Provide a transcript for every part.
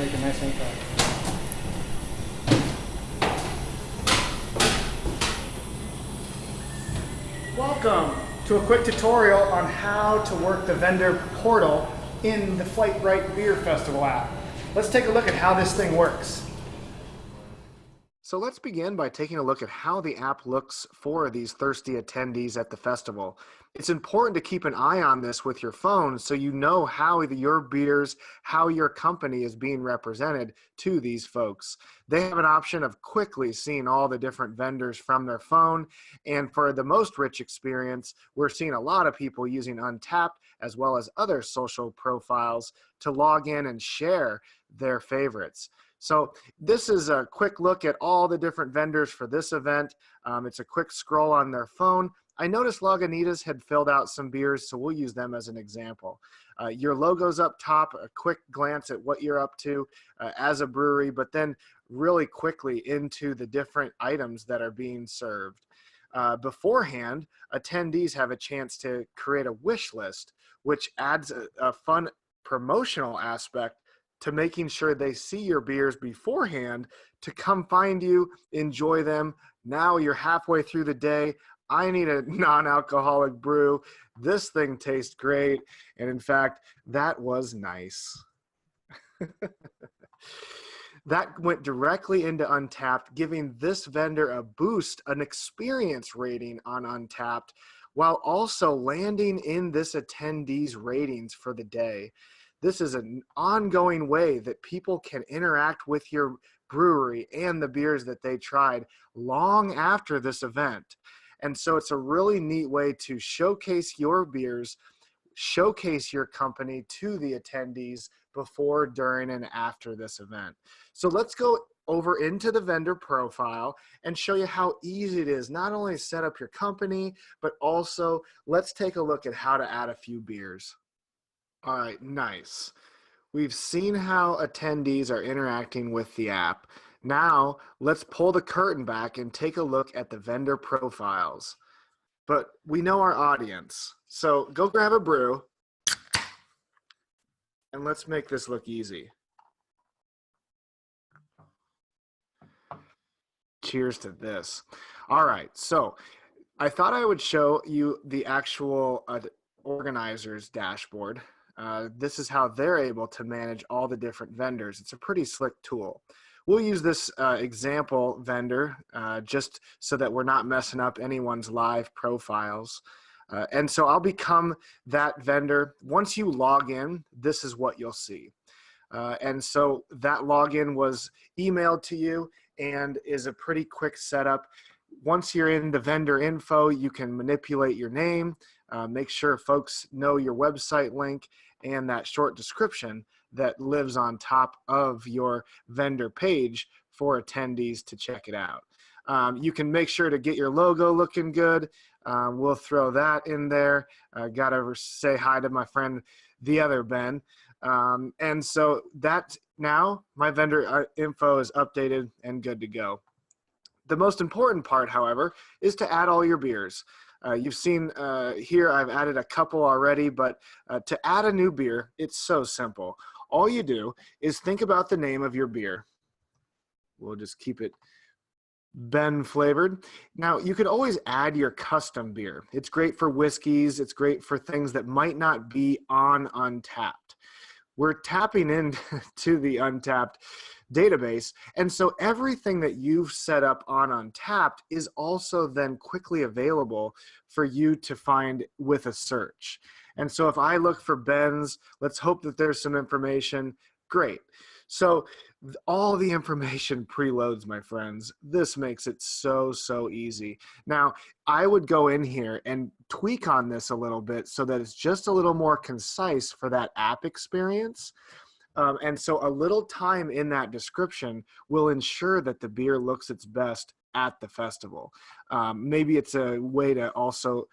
make a nice impact. Welcome to a quick tutorial on how to work the vendor portal in the Flightbright Beer Festival app. Let's take a look at how this thing works. So let's begin by taking a look at how the app looks for these thirsty attendees at the festival. It's important to keep an eye on this with your phone so you know how your beers, how your company is being represented to these folks. They have an option of quickly seeing all the different vendors from their phone, and for the most rich experience, we're seeing a lot of people using Untappd as well as other social profiles to log in and share their favorites. So this is a quick look at all the different vendors for this event. It's a quick scroll on their phone. I noticed Lagunitas had filled out some beers, so we'll use them as an example. Your logo's up top, a quick glance at what you're up to as a brewery, but then really quickly into the different items that are being served. Beforehand, attendees have a chance to create a wish list, which adds a fun promotional aspect to making sure they see your beers beforehand to come find you, enjoy them. Now you're halfway through the day. I need a non-alcoholic brew. This thing tastes great. And in fact, that was nice. That went directly into Untappd, giving this vendor a boost, an experience rating on Untappd, while also landing in this attendee's ratings for the day. This is an ongoing way that people can interact with your brewery and the beers that they tried long after this event. And so it's a really neat way to showcase your beers, showcase your company to the attendees before, during, and after this event. So let's go over into the vendor profile and show you how easy it is not only to set up your company, but also let's take a look at how to add a few beers. All right, nice. We've seen how attendees are interacting with the app. Now, let's pull the curtain back and take a look at the vendor profiles. But we know our audience, so go grab a brew, and let's make this look easy. Cheers to this. All right, so I thought I would show you the actual organizer's dashboard. This is how they're able to manage all the different vendors. It's a pretty slick tool. We'll use this example vendor just so that we're not messing up anyone's live profiles. And so I'll become that vendor. Once you log in, this is what you'll see. And so that login was emailed to you and is a pretty quick setup. Once you're in the vendor info, you can manipulate your name, make sure folks know your website link and that short description that lives on top of your vendor page for attendees to check it out. You can make sure to get your logo looking good. We'll throw that in there. Gotta say hi to my friend, the other Ben. And so that now my vendor info is updated and good to go. The most important part, however, is to add all your beers. You've seen here I've added a couple already, but to add a new beer, it's so simple. All you do is think about the name of your beer. We'll just keep it Ben flavored. Now, you could always add your custom beer. It's great for whiskeys. It's great for things that might not be on Untappd. We're tapping into the Untappd database, and so everything that you've set up on Untappd is also then quickly available for you to find with a search. And so if I look for Ben's, let's hope that there's some information. Great. So all the information preloads, my friends. This makes it so, so easy. Now, I would go in here and tweak on this a little bit so that it's just a little more concise for that app experience. And so a little time in that description will ensure that the beer looks its best at the festival. Maybe it's a way to also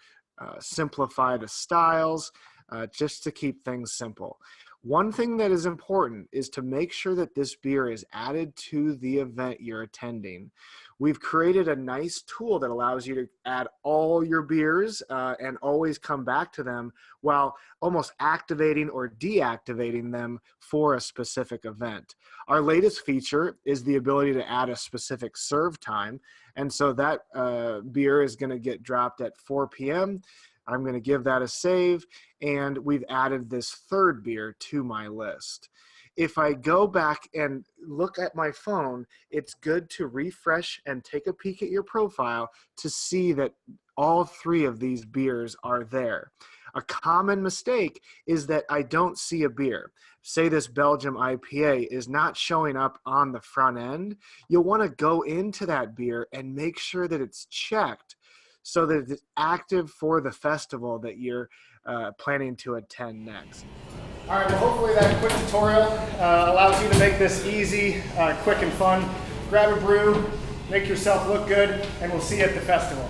simplify the styles, just to keep things simple. One thing that is important is to make sure that this beer is added to the event you're attending. We've created a nice tool that allows you to add all your beers and always come back to them while almost activating or deactivating them for a specific event. Our latest feature is the ability to add a specific serve time. And so that beer is going to get dropped at 4 p.m. I'm going to give that a save, and we've added this third beer to my list. If I go back and look at my phone, it's good to refresh and take a peek at your profile to see that all three of these beers are there. A common mistake is that I don't see a beer. Say this Belgium IPA is not showing up on the front end. You'll want to go into that beer and make sure that it's checked so that it's active for the festival that you're planning to attend next. All right, well, hopefully that quick tutorial allows you to make this easy, quick and fun. Grab a brew, make yourself look good, and we'll see you at the festival.